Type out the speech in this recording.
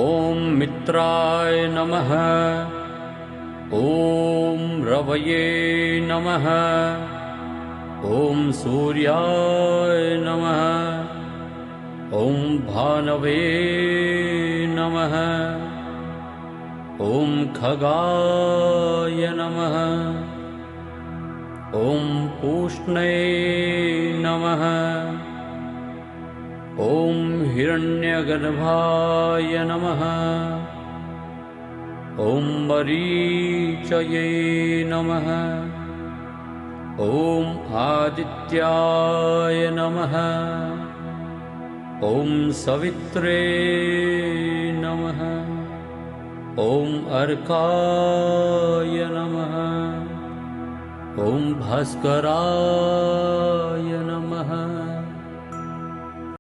ॐ मित्राय नमः। ॐ रवये नमः। ॐ सूर्याय नमः। ॐ भानवे नमः। ॐ खगाय नमः। ॐ पूष्णे नमः। ॐ हिरण्यगर्भाय नमः। ॐ मरीचये नमः। ॐ आदित्याय नमः। ॐ सवित्रे नमः। ॐ अर्काय नमः। ॐ भास्कराय नमः।